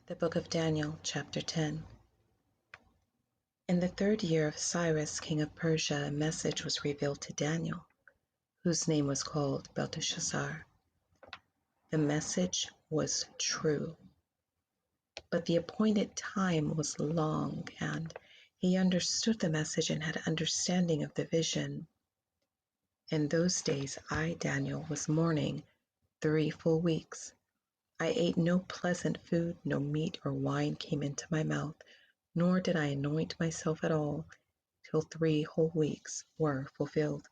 The Book of Daniel, Chapter 10. In the 3rd year of Cyrus, king of Persia, a message was revealed to Daniel, whose name was called Belteshazzar. The message was true, but the appointed time was long, and he understood the message and had understanding of the vision. In those days I, Daniel, was mourning 3 full weeks. I ate no pleasant food, no meat or wine came into my mouth, nor did I anoint myself at all, till 3 whole weeks were fulfilled.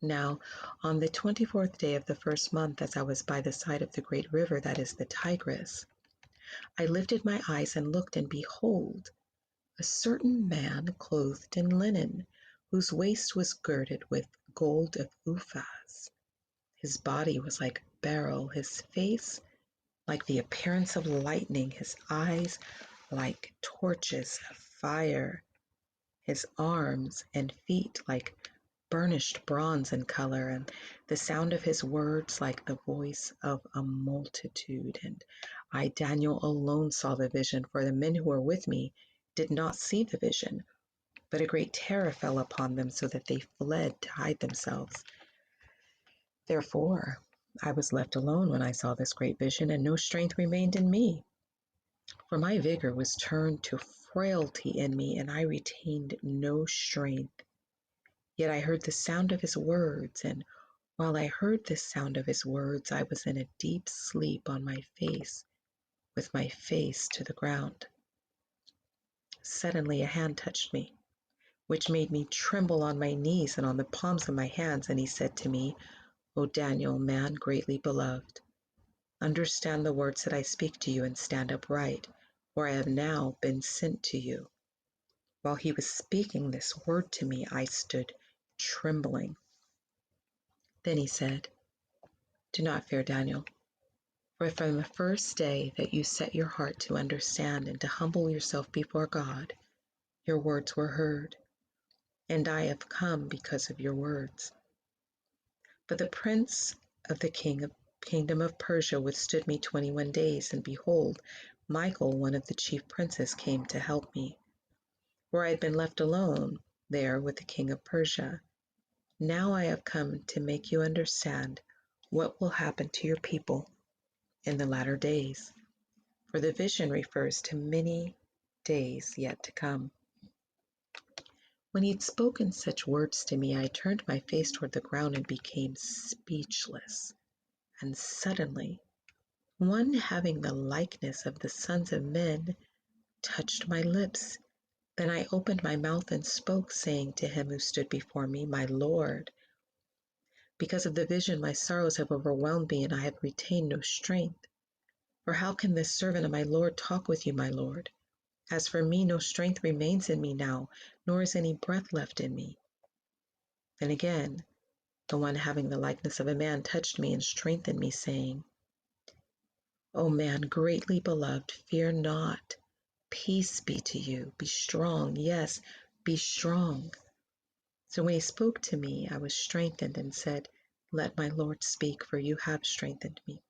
Now, on the 24th day of the 1st month, as I was by the side of the great river, that is the Tigris, I lifted my eyes and looked, and behold, a certain man clothed in linen, whose waist was girded with gold of Uphaz. His body was like beryl, his face like the appearance of lightning, his eyes like torches of fire, his arms and feet like burnished bronze in color, and the sound of his words like the voice of a multitude. And I, Daniel, alone saw the vision, for the men who were with me did not see the vision, but a great terror fell upon them, so that they fled to hide themselves. Therefore, I was left alone when I saw this great vision, and no strength remained in me. For my vigor was turned to frailty in me, and I retained no strength. Yet I heard the sound of his words, and while I heard the sound of his words, I was in a deep sleep on my face, with my face to the ground. Suddenly a hand touched me, which made me tremble on my knees and on the palms of my hands, and he said to me, O Daniel, man greatly beloved, understand the words that I speak to you and stand upright, for I have now been sent to you. While he was speaking this word to me, I stood trembling. Then he said, Do not fear, Daniel, for from the first day that you set your heart to understand and to humble yourself before God, your words were heard, and I have come because of your words. But the prince of the kingdom of Persia withstood me 21 days, and behold, Michael, one of the chief princes, came to help me. For I had been left alone there with the king of Persia. Now I have come to make you understand what will happen to your people in the latter days. For the vision refers to many days yet to come. When he had spoken such words to me, I turned my face toward the ground and became speechless. And suddenly, one having the likeness of the sons of men touched my lips. Then I opened my mouth and spoke, saying to him who stood before me, My Lord, because of the vision my sorrows have overwhelmed me, and I have retained no strength. For how can this servant of my Lord talk with you, my Lord? As for me, no strength remains in me now, nor is any breath left in me. And again, the one having the likeness of a man touched me and strengthened me, saying, O man greatly beloved, fear not. Peace be to you. Be strong. Yes, be strong. So when he spoke to me, I was strengthened and said, Let my Lord speak, for you have strengthened me.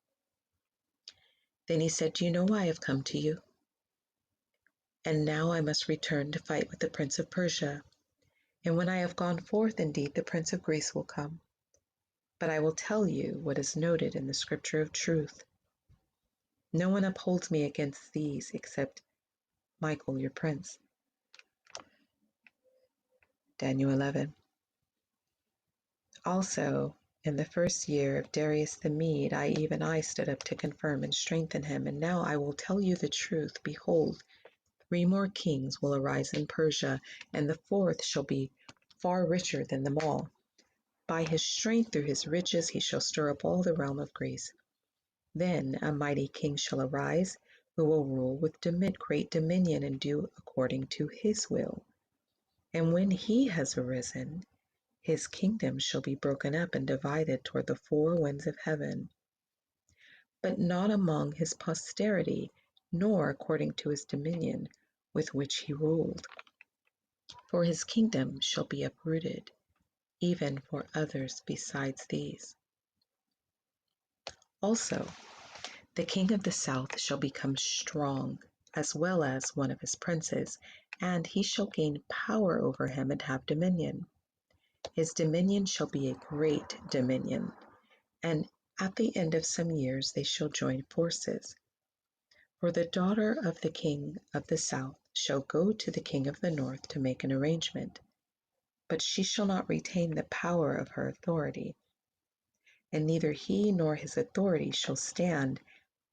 Then he said, Do you know why I have come to you? And now I must return to fight with the prince of Persia. And when I have gone forth, indeed, the prince of Greece will come. But I will tell you what is noted in the scripture of truth. No one upholds me against these except Michael, your prince. Daniel 11. Also, in the 1st year of Darius the Mede, I stood up to confirm and strengthen him. And now I will tell you the truth. Behold, 3 more kings will arise in Persia, and the 4th shall be far richer than them all. By his strength through his riches he shall stir up all the realm of Greece. Then a mighty king shall arise, who will rule with great dominion and do according to his will. And when he has arisen, his kingdom shall be broken up and divided toward the 4 winds of heaven, but not among his posterity, nor according to his dominion with which he ruled. For his kingdom shall be uprooted, even for others besides these. Also, The king of the south shall become strong, as well as one of his princes, and he shall gain power over him and have dominion. His dominion shall be a great dominion, and at the end of some years they shall join forces. For the daughter of the king of the south shall go to the king of the north to make an arrangement, but she shall not retain the power of her authority, and neither he nor his authority shall stand,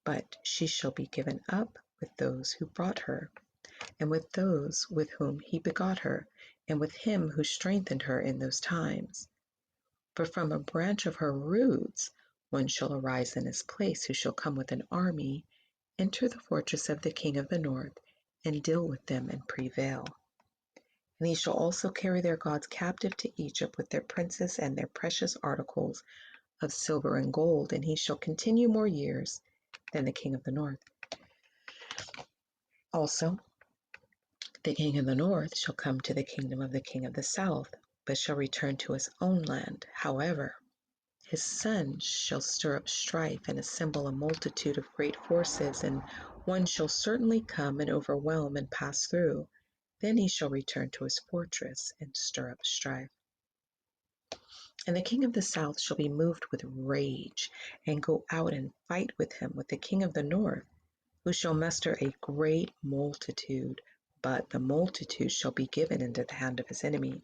but she shall be given up with those who brought her, and with those with whom he begot her, and with him who strengthened her in those times. But from a branch of her roots one shall arise in his place, who shall come with an army, enter the fortress of the king of the north, and deal with them and prevail. And he shall also carry their gods captive to Egypt with their princes and their precious articles of silver and gold, and he shall continue more years than the king of the north. Also, the king of the north shall come to the kingdom of the king of the south, but shall return to his own land. However, his son shall stir up strife and assemble a multitude of great forces, and one shall certainly come and overwhelm and pass through. Then he shall return to his fortress and stir up strife. And the king of the south shall be moved with rage, and go out and fight with him, with the king of the north, who shall muster a great multitude, but the multitude shall be given into the hand of his enemy.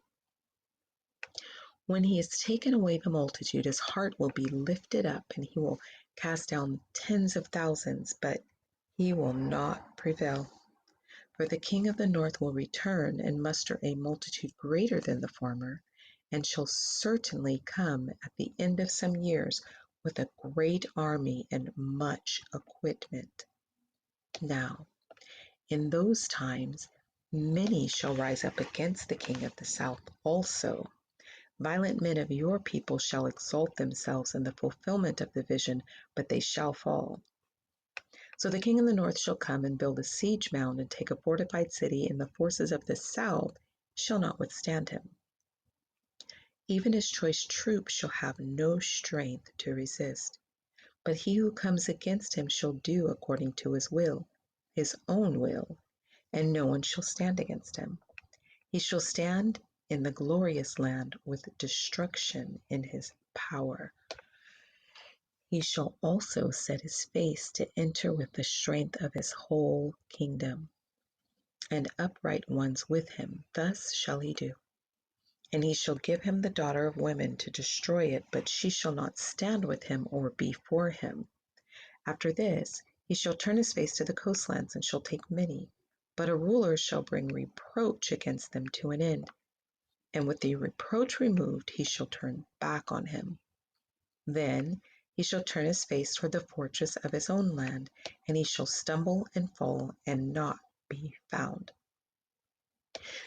When he has taken away the multitude, his heart will be lifted up, and he will cast down tens of thousands, but he will not prevail. For the king of the north will return and muster a multitude greater than the former, and shall certainly come at the end of some years with a great army and much equipment. Now, in those times, many shall rise up against the king of the south also. Violent men of your people shall exalt themselves in the fulfillment of the vision, but they shall fall. So the king of the north shall come and build a siege mound and take a fortified city, and the forces of the south shall not withstand him. Even his choice troops shall have no strength to resist. But he who comes against him shall do according to his will, his own will, and no one shall stand against him. He shall stand in the glorious land with destruction in his power. He shall also set his face to enter with the strength of his whole kingdom, and upright ones with him. Thus shall he do. And he shall give him the daughter of women to destroy it, but she shall not stand with him or be for him. After this, he shall turn his face to the coastlands and shall take many, but a ruler shall bring reproach against them to an end. And with the reproach removed, he shall turn back on him. Then he shall turn his face toward the fortress of his own land, and he shall stumble and fall and not be found.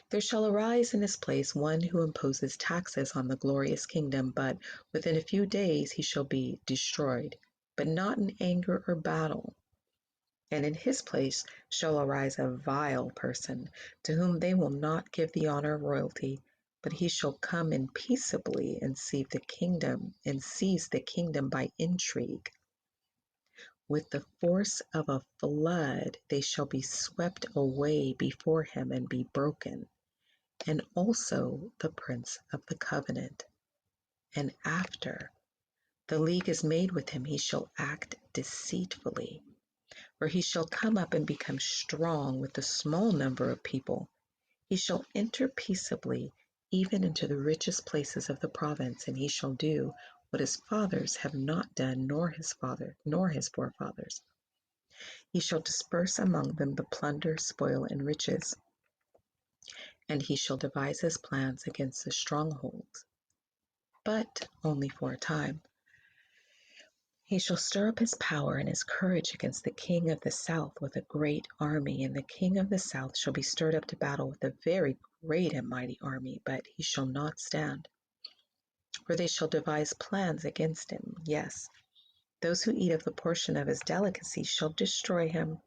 There shall arise in his place one who imposes taxes on the glorious kingdom, but within a few days he shall be destroyed, but not in anger or battle. And in his place shall arise a vile person, to whom they will not give the honor of royalty, but he shall come in peaceably and seize the kingdom by intrigue. With the force of a flood they shall be swept away before him and be broken, and also the prince of the covenant. And after the league is made with him, he shall act deceitfully, for he shall come up and become strong with a small number of people. He shall enter peaceably even into the richest places of the province, and he shall do what his fathers have not done, nor his forefathers. He shall disperse among them the plunder, spoil, and riches, and he shall devise his plans against the strongholds, but only for a time. He shall stir up his power and his courage against the king of the south with a great army, and the king of the south shall be stirred up to battle with a very great and mighty army, but he shall not stand. For they shall devise plans against him. Yes, those who eat of the portion of his delicacy shall destroy him.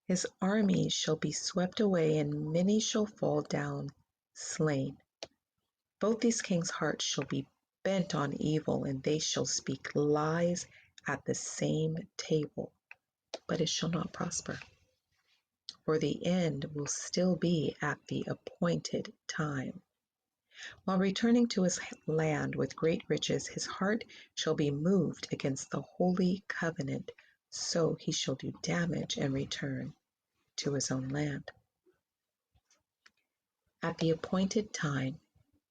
His army shall be swept away, and many shall fall down slain. Both these kings' hearts shall be bent on evil, and they shall speak lies at the same table, but it shall not prosper. For the end will still be at the appointed time. While returning to his land with great riches, his heart shall be moved against the holy covenant, so he shall do damage and return to his own land. At the appointed time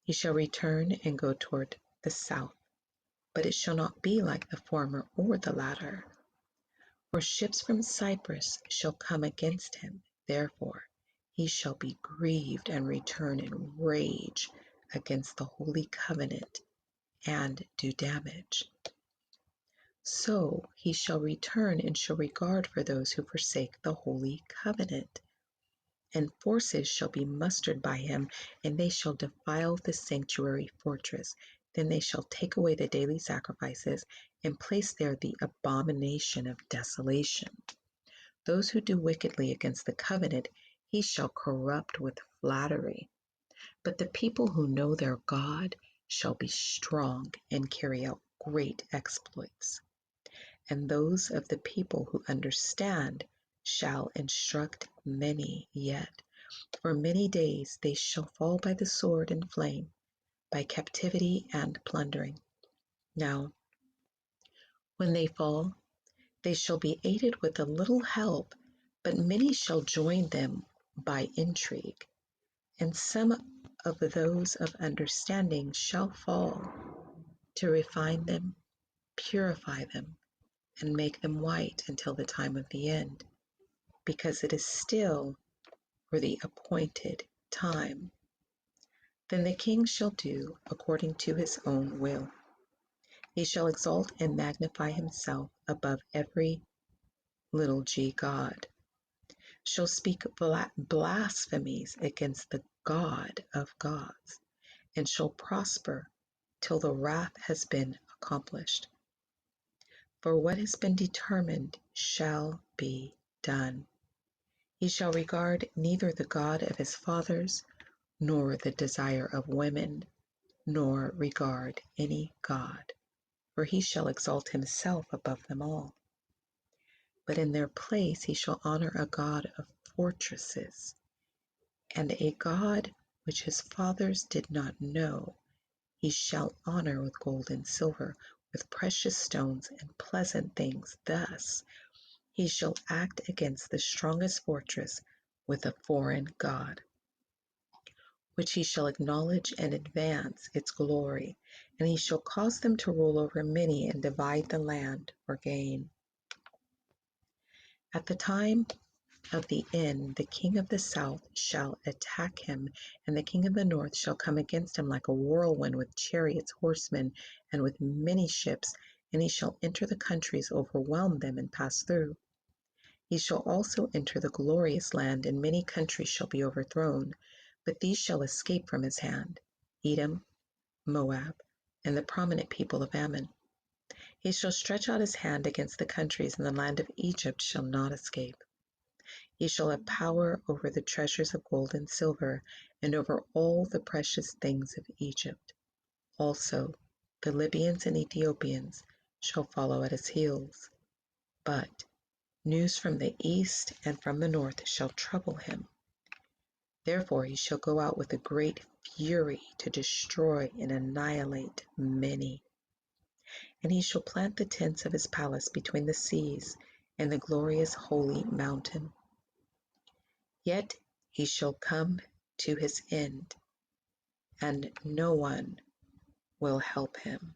he shall return and go toward the south, but it shall not be like the former or the latter. For ships from Cyprus shall come against him, therefore he shall be grieved and return in rage against the holy covenant and do damage. So he shall return and show regard for those who forsake the holy covenant. And forces shall be mustered by him, and they shall defile the sanctuary fortress. Then they shall take away the daily sacrifices and place there the abomination of desolation. Those who do wickedly against the covenant, he shall corrupt with flattery. But the people who know their God shall be strong and carry out great exploits. And those of the people who understand shall instruct many yet. For many days they shall fall by the sword and flame, by captivity and plundering. Now, when they fall, they shall be aided with a little help, but many shall join them by intrigue. And some of those of understanding shall fall, to refine them, purify them, and make them white until the time of the end, because it is still for the appointed time. Then the king shall do according to his own will. He shall exalt and magnify himself above every little g god, shall speak blasphemies against the God of gods, and shall prosper till the wrath has been accomplished. For what has been determined shall be done. He shall regard neither the God of his fathers, nor the desire of women, nor regard any God, for he shall exalt himself above them all. But in their place he shall honor a God of fortresses, and a God which his fathers did not know, he shall honor with gold and silver, with precious stones and pleasant things. Thus he shall act against the strongest fortress with a foreign God, which he shall acknowledge and advance its glory, and he shall cause them to rule over many and divide the land for gain. At the time of the end, the king of the south shall attack him, and the king of the north shall come against him like a whirlwind with chariots, horsemen, and with many ships, and he shall enter the countries, overwhelm them, and pass through. He shall also enter the glorious land, and many countries shall be overthrown, but these shall escape from his hand: Edom, Moab, and the prominent people of Ammon. He shall stretch out his hand against the countries, and the land of Egypt shall not escape. He shall have power over the treasures of gold and silver, and over all the precious things of Egypt. Also, the Libyans and Ethiopians shall follow at his heels. But news from the east and from the north shall trouble him. Therefore he shall go out with a great fury to destroy and annihilate many. And he shall plant the tents of his palace between the seas and the glorious holy mountain. Yet he shall come to his end, and no one will help him.